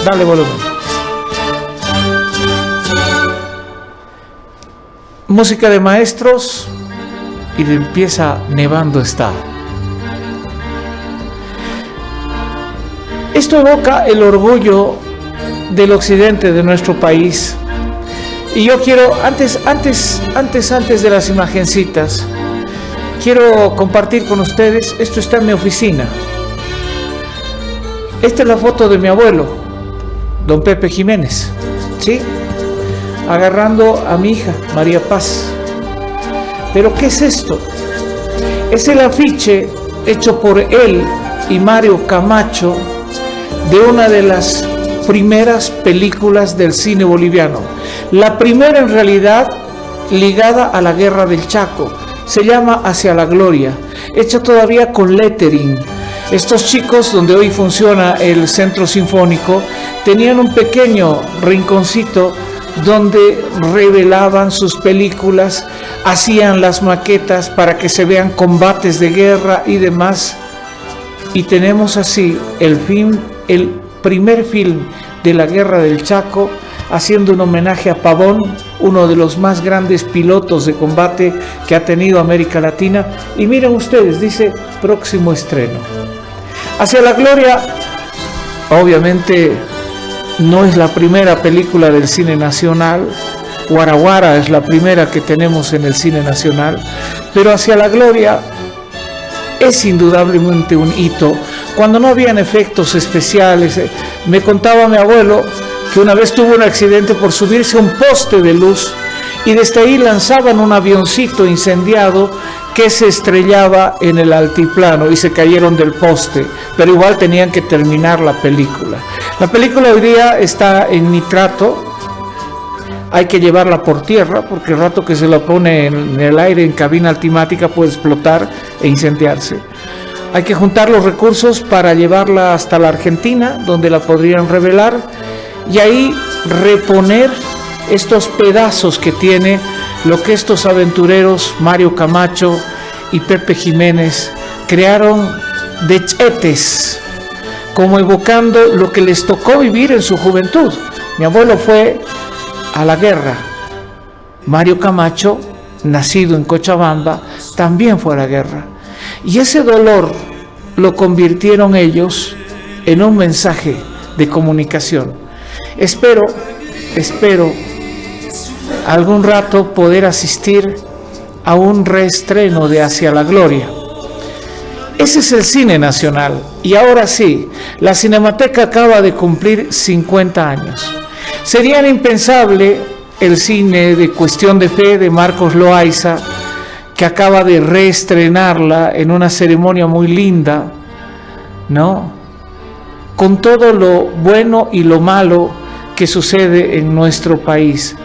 Dale volumen. Música de maestros y empieza Nevando está. Esto evoca el orgullo del occidente de nuestro país. Y yo quiero, antes de las imagencitas, quiero compartir con ustedes, esto está en mi oficina. Esta es la foto de mi abuelo, don Pepe Jiménez, ¿sí? Agarrando a mi hija, María Paz. Pero ¿qué es esto? Es el afiche hecho por él y Mario Camacho de una de las primeras películas del cine boliviano. La primera en realidad ligada a la Guerra del Chaco. Se llama Hacia la Gloria, hecha todavía con lettering. Estos chicos, donde hoy funciona el Centro Sinfónico, tenían un pequeño rinconcito donde revelaban sus películas, hacían las maquetas para que se vean combates de guerra y demás. Y tenemos así el primer film de la Guerra del Chaco, haciendo un homenaje a Pavón, uno de los más grandes pilotos de combate que ha tenido América Latina. Y miren ustedes, dice próximo estreno. Hacia la Gloria, obviamente no es la primera película del cine nacional. Guara Guara es la primera que tenemos en el cine nacional, pero Hacia la Gloria es indudablemente un hito. Cuando no habían efectos especiales, me contaba mi abuelo que una vez tuvo un accidente por subirse a un poste de luz y desde ahí lanzaban un avioncito incendiado que se estrellaba en el altiplano y se cayeron del poste, pero igual tenían que terminar la película. La película hoy día está en nitrato, hay que llevarla por tierra porque el rato que se la pone en el aire en cabina altimática puede explotar e incendiarse. Hay que juntar los recursos para llevarla hasta la Argentina, donde la podrían revelar, y ahí reponer estos pedazos que tiene lo que estos aventureros, Mario Camacho y Pepe Jiménez, crearon de chetes, como evocando lo que les tocó vivir en su juventud. Mi abuelo fue a la guerra. Mario Camacho, nacido en Cochabamba, también fue a la guerra. Y ese dolor lo convirtieron ellos en un mensaje de comunicación. Espero algún rato poder asistir a un reestreno de Hacia la Gloria. Ese es el cine nacional. Y ahora sí, la Cinemateca acaba de cumplir 50 años. Sería impensable el cine de Cuestión de Fe de Marcos Loaiza, que acaba de reestrenarla en una ceremonia muy linda, ¿no? Con todo lo bueno y lo malo que sucede en nuestro país,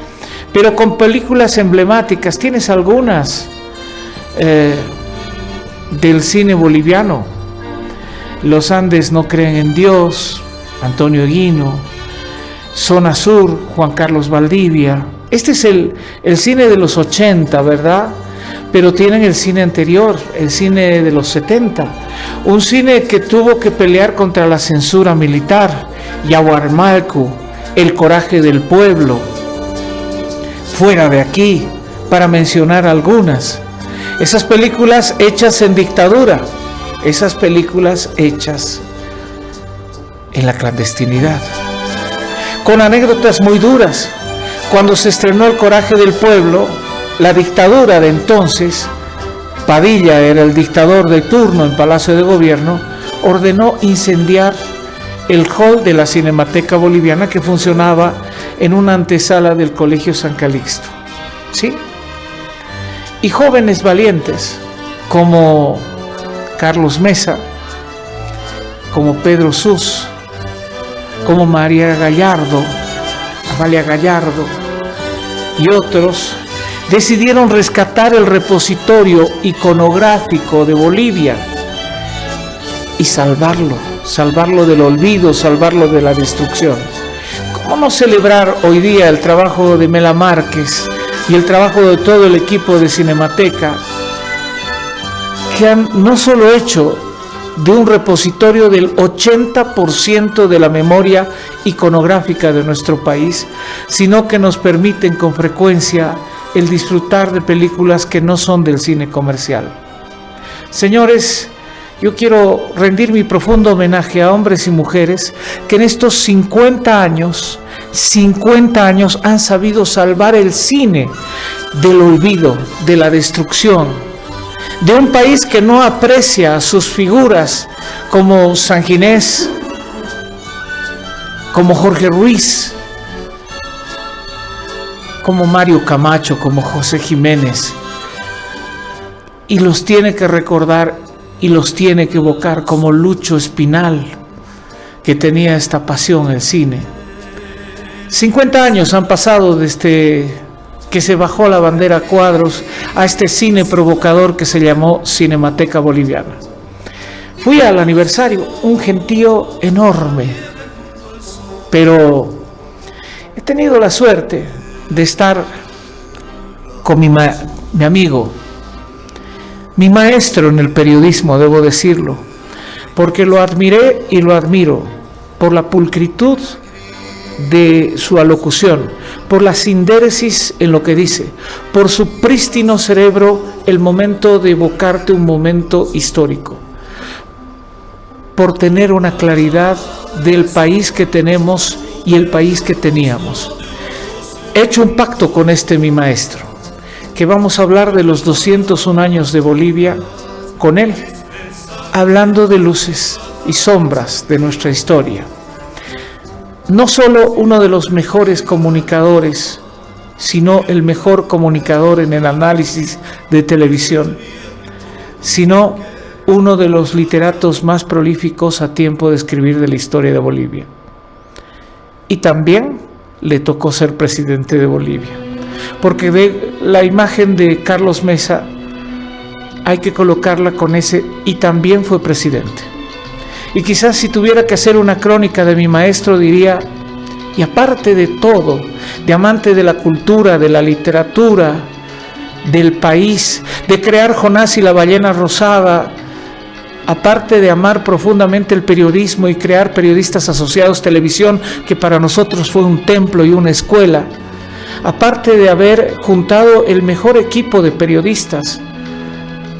pero con películas emblemáticas. ¿Tienes algunas del cine boliviano? Los Andes no creen en Dios, Antonio Eguino. Zona Sur, Juan Carlos Valdivia. Este es el cine de los 80, ¿verdad? Pero tienen el cine anterior, el cine de los 70. Un cine que tuvo que pelear contra la censura militar. Yaguarmalcu, El coraje del pueblo. Fuera de aquí, para mencionar algunas. Esas películas hechas en dictadura. Esas películas hechas en la clandestinidad. Con anécdotas muy duras. Cuando se estrenó El coraje del pueblo, la dictadura de entonces, Padilla era el dictador de turno en Palacio de Gobierno, ordenó incendiar el hall de la Cinemateca Boliviana, que funcionaba en una antesala del Colegio San Calixto. ¿Sí? Y jóvenes valientes como Carlos Mesa, como Pedro Sus, como Amalia Gallardo y otros, decidieron rescatar el repositorio iconográfico de Bolivia y salvarlo del olvido, salvarlo de la destrucción. ¿Cómo no celebrar hoy día el trabajo de Mela Márquez y el trabajo de todo el equipo de Cinemateca, que han no solo hecho de un repositorio del 80% de la memoria iconográfica de nuestro país, sino que nos permiten con frecuencia el disfrutar de películas que no son del cine comercial. Señores, yo quiero rendir mi profundo homenaje a hombres y mujeres que en estos 50 años han sabido salvar el cine del olvido, de la destrucción, de un país que no aprecia a sus figuras como Sanginés, como Jorge Ruiz, como Mario Camacho, como José Jiménez, y los tiene que recordar y los tiene que evocar como Lucho Espinal, que tenía esta pasión el cine. 50 años han pasado desde que se bajó la bandera a cuadros a este cine provocador que se llamó Cinemateca Boliviana. Fui al aniversario, un gentío enorme, pero he tenido la suerte de estar con mi amigo, mi maestro en el periodismo, debo decirlo, porque lo admiré y lo admiro por la pulcritud de su alocución, por la sindéresis en lo que dice, por su prístino cerebro, el momento de evocarte un momento histórico, por tener una claridad del país que tenemos y el país que teníamos. He hecho un pacto con mi maestro, que vamos a hablar de los 201 años de Bolivia con él, hablando de luces y sombras de nuestra historia. No solo uno de los mejores comunicadores, sino el mejor comunicador en el análisis de televisión, sino uno de los literatos más prolíficos a tiempo de escribir de la historia de Bolivia. Y también le tocó ser presidente de Bolivia, porque de la imagen de Carlos Mesa hay que colocarla con ese y también fue presidente. Y quizás si tuviera que hacer una crónica de mi maestro diría, y aparte de todo, de amante de la cultura, de la literatura, del país, de crear Jonás y la ballena rosada, aparte de amar profundamente el periodismo y crear Periodistas Asociados Televisión, que para nosotros fue un templo y una escuela, aparte de haber juntado el mejor equipo de periodistas,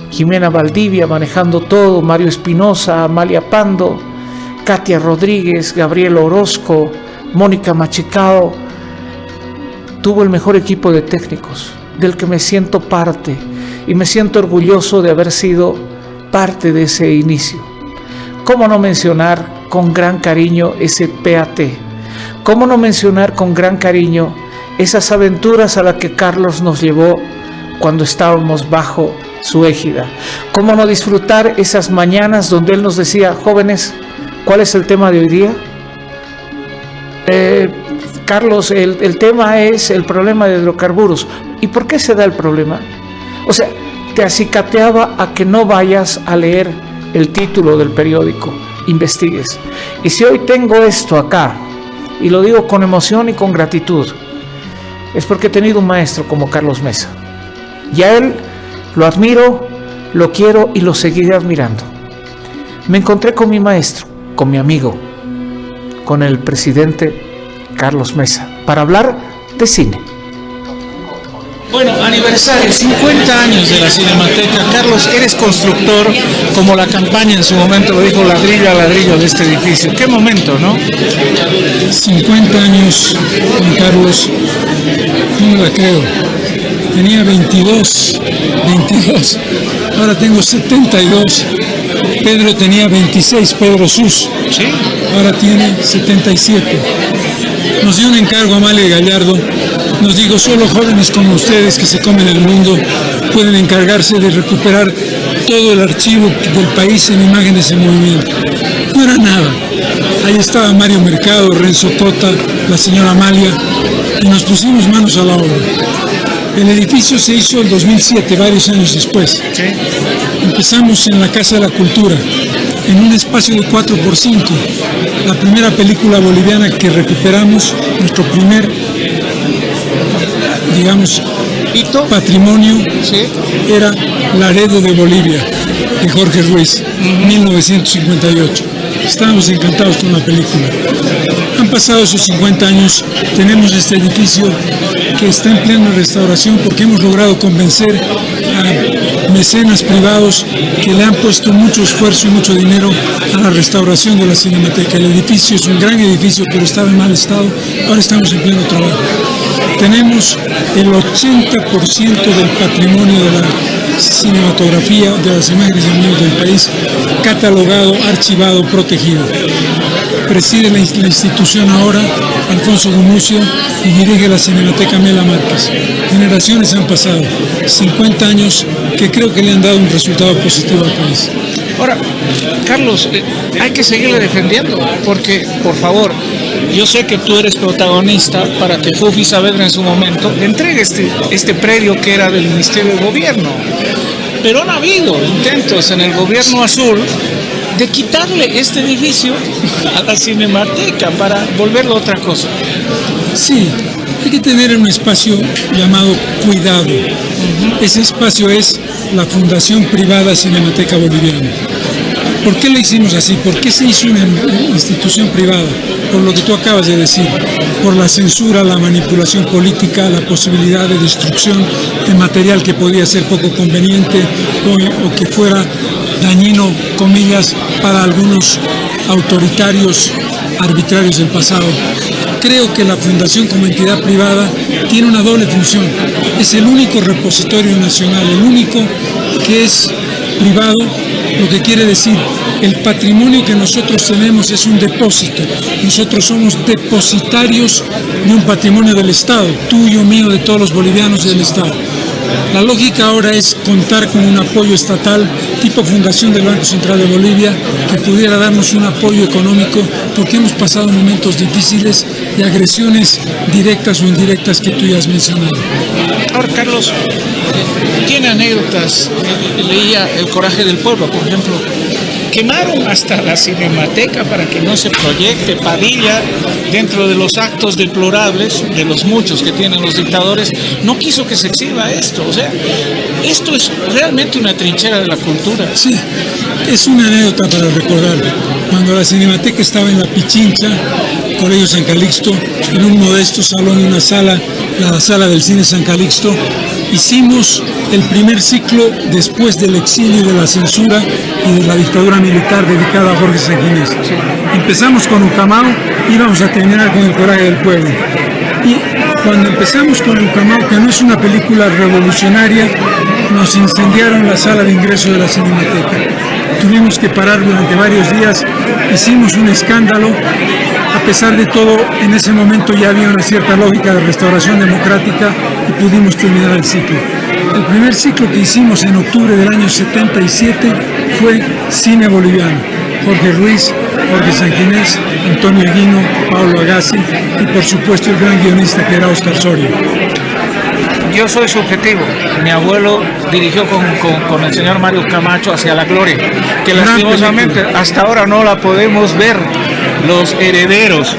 Jimena Valdivia manejando todo, Mario Espinosa, Amalia Pando, Katia Rodríguez, Gabriel Orozco, Mónica Machicao, tuvo el mejor equipo de técnicos, del que me siento parte y me siento orgulloso de haber sido parte de ese inicio. ¿Cómo no mencionar con gran cariño ese PAT? ¿Cómo no mencionar con gran cariño esas aventuras a las que Carlos nos llevó cuando estábamos bajo su égida? ¿Cómo no disfrutar esas mañanas donde él nos decía, jóvenes, ¿cuál es el tema de hoy día? Carlos, el tema es el problema de hidrocarburos. ¿Y por qué se da el problema? O sea, te acicateaba a que no vayas a leer el título del periódico, investigues. Y si hoy tengo esto acá, y lo digo con emoción y con gratitud, es porque he tenido un maestro como Carlos Mesa. Y a él lo admiro, lo quiero y lo seguiré admirando. Me encontré con mi maestro, con mi amigo, con el presidente Carlos Mesa, para hablar de cine. Bueno, aniversario, 50 años de la Cinemateca. Carlos, eres constructor, como la campaña en su momento lo dijo, ladrillo a ladrillo de este edificio. Qué momento, ¿no? 50 años con Carlos, no me la creo. Tenía 22, ahora tengo 72. Pedro tenía 26, Pedro Sus, ¿sí? Ahora tiene 77. Nos dio un encargo a Amalia Gallardo, nos dijo, solo jóvenes como ustedes que se comen el mundo pueden encargarse de recuperar todo el archivo del país en imágenes en movimiento. No era nada. Ahí estaba Mario Mercado, Renzo Tota, la señora Amalia, y nos pusimos manos a la obra. El edificio se hizo en 2007, varios años después. ¿Sí? Empezamos en la Casa de la Cultura, en un espacio de 4x5. La primera película boliviana que recuperamos, nuestro primer, digamos, patrimonio, ¿sí? era Laredo de Bolivia. de Jorge Ruiz, 1958. Estábamos encantados con la película. Han pasado esos 50 años, tenemos este edificio que está en plena restauración porque hemos logrado convencer a mecenas privados que le han puesto mucho esfuerzo y mucho dinero a la restauración de la Cinemateca. El edificio es un gran edificio, pero estaba en mal estado. Ahora estamos en pleno trabajo. Tenemos el 80% del patrimonio de la cinematografía, de las imágenes y medios del país, catalogado, archivado, protegido. Preside la institución ahora Alfonso Gumucio y dirige la Cinemateca Mela Márquez. Generaciones han pasado, 50 años que creo que le han dado un resultado positivo al país. Ahora, Carlos, hay que seguirle defendiendo, porque, por favor, yo sé que tú eres protagonista para que Fufi Saavedra en su momento le entregue este predio que era del Ministerio de Gobierno. Pero han habido intentos en el gobierno azul de quitarle este edificio a la Cinemateca para volverlo otra cosa. Sí, hay que tener un espacio llamado Cuidado. Ese espacio es la Fundación Privada Cinemateca Boliviana. ¿Por qué le hicimos así? ¿Por qué se hizo una institución privada? Por lo que tú acabas de decir, por la censura, la manipulación política, la posibilidad de destrucción de material que podía ser poco conveniente o que fuera dañino, comillas, para algunos autoritarios arbitrarios del pasado. Creo que la Fundación como entidad privada tiene una doble función. Es el único repositorio nacional, el único que es privado, lo que quiere decir, el patrimonio que nosotros tenemos es un depósito. Nosotros somos depositarios de un patrimonio del Estado, tuyo, mío, de todos los bolivianos y del Estado. La lógica ahora es contar con un apoyo estatal tipo Fundación del Banco Central de Bolivia que pudiera darnos un apoyo económico porque hemos pasado momentos difíciles de agresiones directas o indirectas que tú ya has mencionado. Ahora, Carlos, tiene anécdotas. Leía El Coraje del Pueblo, por ejemplo. Quemaron hasta la Cinemateca para que no se proyecte Padilla dentro de los actos deplorables, de los muchos que tienen los dictadores. No quiso que se exhiba esto. O sea, esto es realmente una trinchera de la cultura. Sí, es una anécdota para recordar. Cuando la Cinemateca estaba en la Pichincha, Colegio San Calixto, en un modesto salón, una sala, la sala del cine San Calixto, hicimos el primer ciclo después del exilio, de la censura y de la dictadura militar dedicada a Jorge Sanguinés. Empezamos con Ucamao y íbamos a terminar con El Coraje del Pueblo. Y cuando empezamos con Ucamao, que no es una película revolucionaria, nos incendiaron la sala de ingreso de la Cinemateca. Tuvimos que parar durante varios días, hicimos un escándalo. A pesar de todo, en ese momento ya había una cierta lógica de restauración democrática y pudimos terminar el ciclo. El primer ciclo que hicimos en octubre del año 77 fue Cine Boliviano. Jorge Ruiz, Jorge Sanguinés, Antonio Eguino, Pablo Agassi y por supuesto el gran guionista que era Oscar Soria. Yo soy subjetivo. Mi abuelo dirigió con el señor Mario Camacho Hacia la Gloria, que lastimosamente hasta ahora no la podemos ver. Los herederos.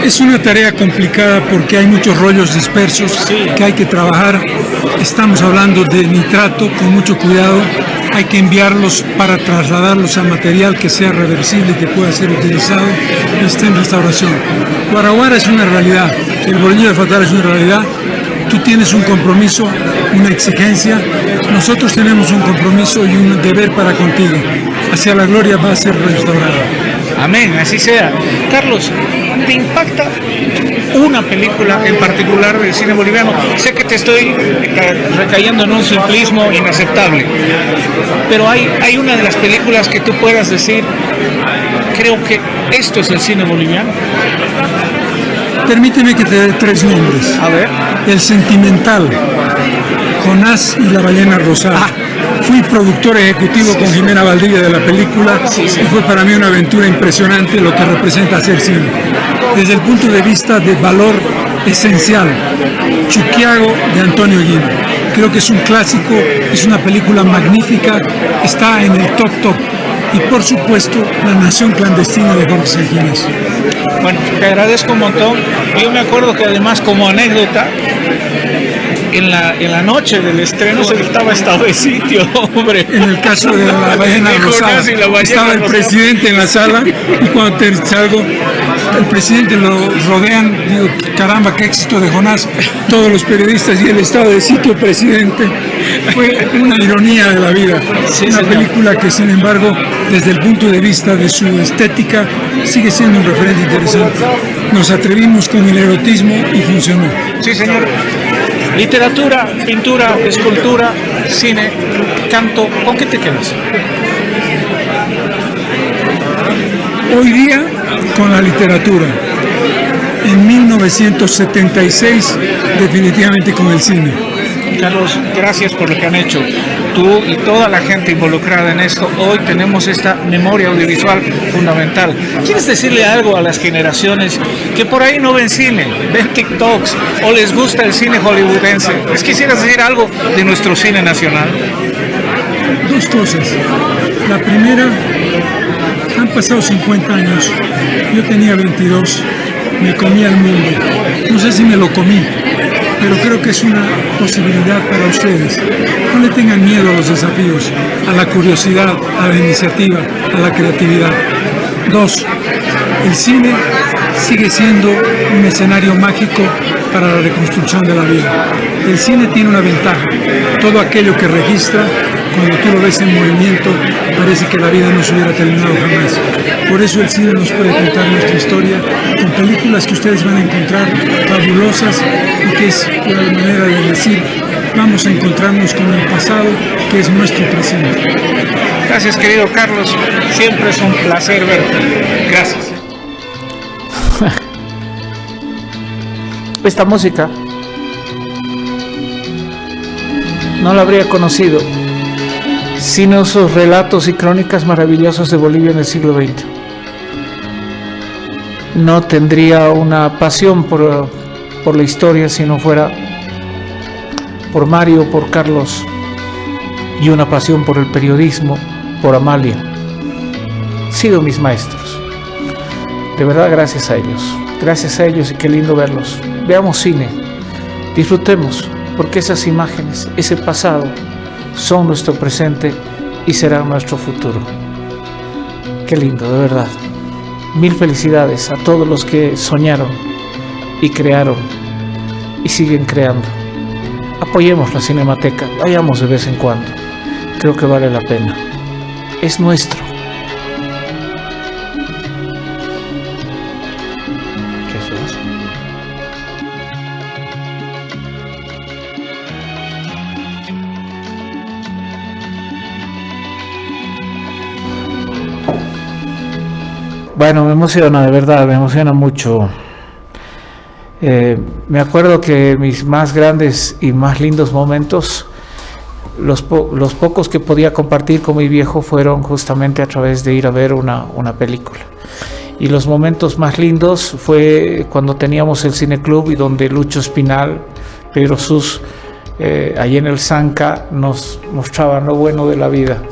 Es una tarea complicada porque hay muchos rollos dispersos que hay que trabajar. Estamos hablando de nitrato, con mucho cuidado. Hay que enviarlos para trasladarlos a material que sea reversible y que pueda ser utilizado y esté en restauración. Guaraguara es una realidad, el Bolívar Fatal es una realidad. Tú tienes un compromiso, una exigencia. Nosotros tenemos un compromiso y un deber para contigo. Hacia la Gloria va a ser restaurada. Amén, así sea. Carlos, ¿te impacta una película en particular del cine boliviano? Sé que te estoy recayendo en un simplismo inaceptable, pero hay una de las películas que tú puedas decir, creo que esto es el cine boliviano. Permíteme que te dé 3 nombres. A ver. El Sentimental, Jonás y la ballena rosada. Fui productor ejecutivo con Jimena Valdivia de la película y fue para mí una aventura impresionante lo que representa hacer cine. Desde el punto de vista de valor esencial, Chuquiago de Antonio Eguino. Creo que es un clásico, es una película magnífica, está en el top. Y por supuesto, La Nación Clandestina de Jorge Sanguinés. Bueno, te agradezco un montón. Yo me acuerdo que además como anécdota, en la noche del estreno se gritaba estado de sitio, hombre. En el caso de la ballena rosada, estaba el presidente en la sala y cuando salgo, el presidente lo rodean, digo, caramba, qué éxito de Jonás, todos los periodistas y el estado de sitio, presidente. Fue una ironía de la vida. Sí, una película que, sin embargo, desde el punto de vista de su estética, sigue siendo un referente interesante. Nos atrevimos con el erotismo y funcionó. Sí, señor. Literatura, pintura, escultura, cine, canto, ¿con qué te quedas? Hoy día, con la literatura. En 1976, definitivamente con el cine. Carlos, gracias por lo que han hecho. Tú y toda la gente involucrada en esto, hoy tenemos esta memoria audiovisual fundamental. ¿Quieres decirle algo a las generaciones que por ahí no ven cine, ven TikToks o les gusta el cine hollywoodense? ¿Les quisieras decir algo de nuestro cine nacional? Dos cosas. La primera, han pasado 50 años. Yo tenía 22. Me comí al mundo. No sé si me lo comí, pero creo que es una posibilidad para ustedes. No le tengan miedo a los desafíos, a la curiosidad, a la iniciativa, a la creatividad. Dos, el cine sigue siendo un escenario mágico para la reconstrucción de la vida. El cine tiene una ventaja. Todo aquello que registra, cuando tú lo ves en movimiento, parece que la vida no se hubiera terminado jamás. Por eso el cine nos puede contar nuestra historia con películas que ustedes van a encontrar fabulosas y que es la manera de decir, vamos a encontrarnos con el pasado que es nuestro presente. Gracias, querido Carlos. Siempre es un placer verte. Gracias. Esta música no la habría conocido sin esos relatos y crónicas maravillosos de Bolivia en el siglo XX. No tendría una pasión por la historia si no fuera por Mario, por Carlos, y una pasión por el periodismo, por Amalia. Han sido mis maestros. De verdad, gracias a ellos. Gracias a ellos y qué lindo verlos. Veamos cine, disfrutemos, porque esas imágenes, ese pasado, son nuestro presente y serán nuestro futuro. Qué lindo, de verdad. Mil felicidades a todos los que soñaron y crearon y siguen creando. Apoyemos la Cinemateca, vayamos de vez en cuando. Creo que vale la pena. Es nuestro. ¿Qué es eso? Bueno, me emociona, de verdad, me emociona mucho. Me acuerdo que mis más grandes y más lindos momentos, los pocos que podía compartir con mi viejo, fueron justamente a través de ir a ver una película. Y los momentos más lindos fue cuando teníamos el cineclub y donde Lucho Espinal, Pedro Sus, allí en el Zanca, nos mostraban lo bueno de la vida.